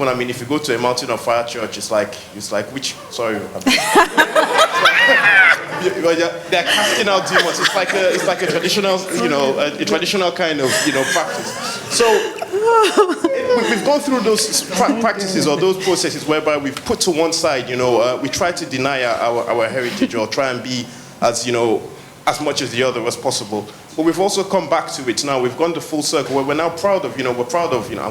even, I mean, if you go to a Mountain of Fire church, it's like which, sorry. They're casting out demons. It's like a traditional, a traditional kind of, practice. So we've gone through those practices or those processes whereby we've put to one side, we try to deny our heritage or try and be as much as the other as possible. But we've also come back to it now. We've gone the full circle where we're now proud of, I'm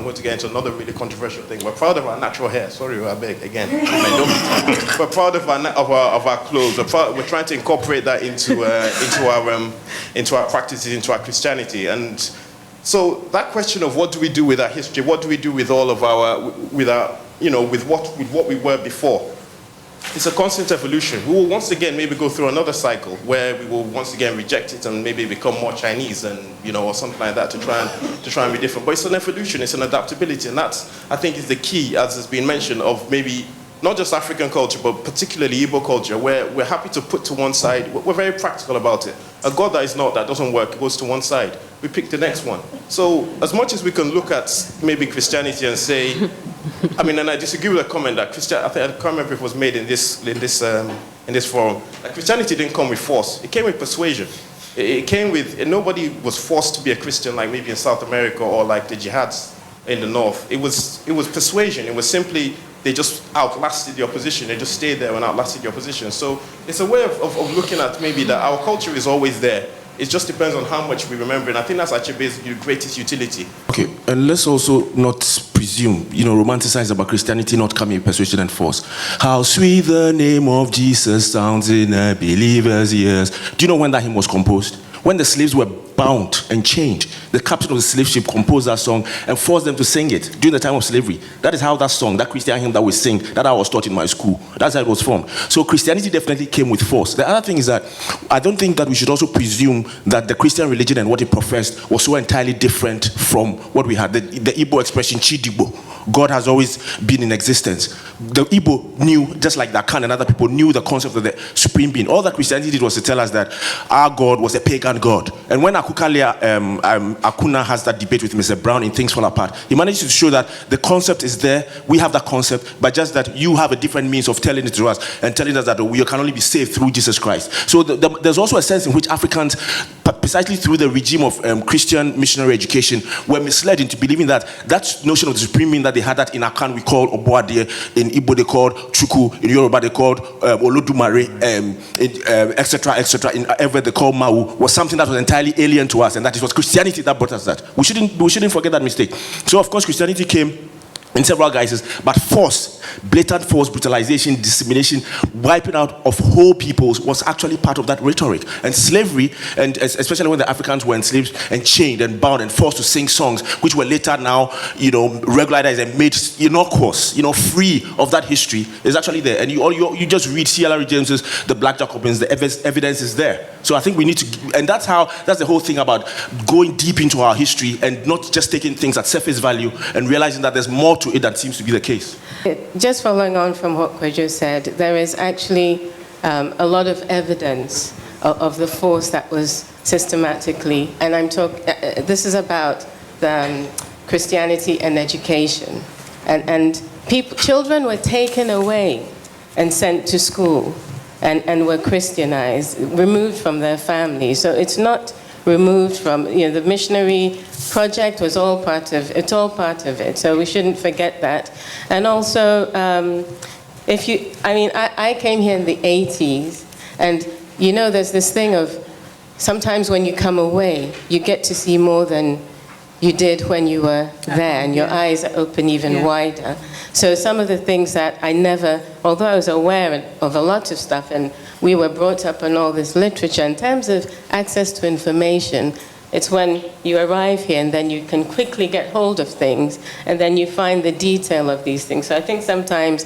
going to get into another really controversial thing. We're proud of our natural hair. Sorry, I beg again. We're proud of our clothes. We're trying to incorporate that into our practices, into our Christianity. And so that question of what do we do with our history? What do we do with all of with what we were before? It's a constant evolution. We will once again maybe go through another cycle where we will once again reject it and maybe become more Chinese and or something like that to try and be different. But it's an evolution, it's an adaptability, and that's, I think, is the key, as has been mentioned, of maybe not just African culture, but particularly Igbo culture, where we're happy to put to one side. We're very practical about it. A God that doesn't work, goes to one side. We pick the next one. So as much as we can look at maybe Christianity and say, and I disagree with a comment that I can't remember if it was made in this forum, that Christianity didn't come with force. It came with persuasion. It came with, nobody was forced to be a Christian like maybe in South America or like the jihads in the north. It was persuasion. It was simply, they just outlasted the opposition. They just stayed there and outlasted the opposition. So it's a way of looking at maybe that our culture is always there. It just depends on how much we remember. And I think that's actually basically the greatest utility. Okay, and let's also not presume, romanticize about Christianity not coming with persuasion and force. How sweet the name of Jesus sounds in a believer's ears. Do you know when that hymn was composed? When the slaves were bound and chained, the captain of the slave ship composed that song and forced them to sing it during the time of slavery. That is how that song, that Christian hymn that we sing, that I was taught in my school, that's how it was formed. So Christianity definitely came with force. The other thing is that I don't think that we should also presume that the Christian religion and what it professed was so entirely different from what we had. The Igbo expression, Chidigbo, God has always been in existence. The Igbo knew, just like the Akan and other people, knew the concept of the supreme being. All that Christianity did was to tell us that our God was a pagan God. And when Akuna has that debate with Mr. Brown in Things Fall Apart, he manages to show that the concept is there, we have that concept, but just that you have a different means of telling it to us and telling us that we can only be saved through Jesus Christ. So there's also a sense in which Africans, precisely through the regime of Christian missionary education, were misled into believing that notion of the supreme being that they had, that in Akan we called Oboade, in Igbo they called Chuku, in Yoruba they called Olodumare, etc., in Ewe they called Mau, was something that was entirely alien to us, and that it was Christianity that brought us that. We shouldn't forget that mistake. So of course Christianity came in several guises, but force, blatant force, brutalization, dissemination, wiping out of whole peoples was actually part of that rhetoric. And slavery, and especially when the Africans were enslaved and chained and bound and forced to sing songs, which were later now, regularized and made innocuous, free of that history, is actually there. And you just read C.L.R. James's The Black Jacobins, the evidence is there. So I think we need to, and that's the whole thing about going deep into our history and not just taking things at surface value and realizing that there's more to it that seems to be the case. Just following on from what Kwejo said, there is actually a lot of evidence of the force that was systematically, and this is about Christianity and education, and children were taken away and sent to school and were Christianized, removed from their families. So it's not removed from, the missionary project was all part of it. So we shouldn't forget that. And also, I came here in the 80s, and there's this thing of sometimes when you come away, you get to see more than you did when you were there, and your eyes are open even wider. So some of the things that although I was aware of a lot of stuff, and we were brought up on all this literature, in terms of access to information, it's when you arrive here and then you can quickly get hold of things, and then you find the detail of these things. So I think sometimes,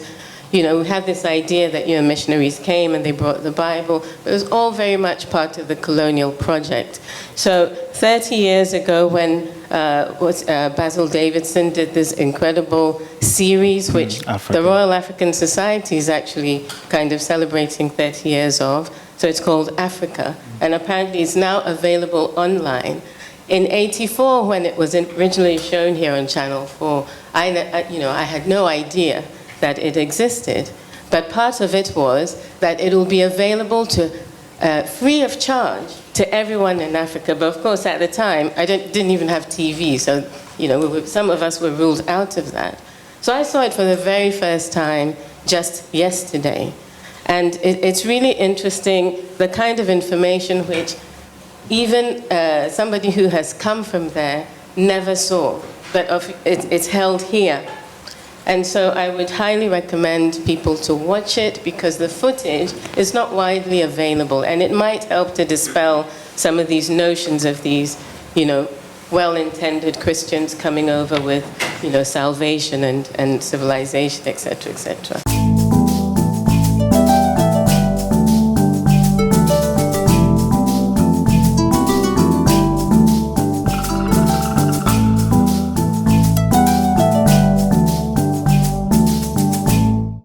we have this idea that, missionaries came and they brought the Bible. It was all very much part of the colonial project. So 30 years ago when Basil Davidson did this incredible series, which the Royal African Society is actually kind of celebrating 30 years of. So it's called Africa, and apparently it's now available online. In '84, when it was originally shown here on Channel 4, I had no idea that it existed. But part of it was that it will be available to, free of charge to everyone in Africa. But of course, at the time, I didn't even have TV, so some of us were ruled out of that. So I saw it for the very first time just yesterday. And it's really interesting, the kind of information which even somebody who has come from there never saw, but it's held here. And so I would highly recommend people to watch it, because the footage is not widely available, and it might help to dispel some of these notions of these, well-intended Christians coming over with, salvation and civilization, etc., etc.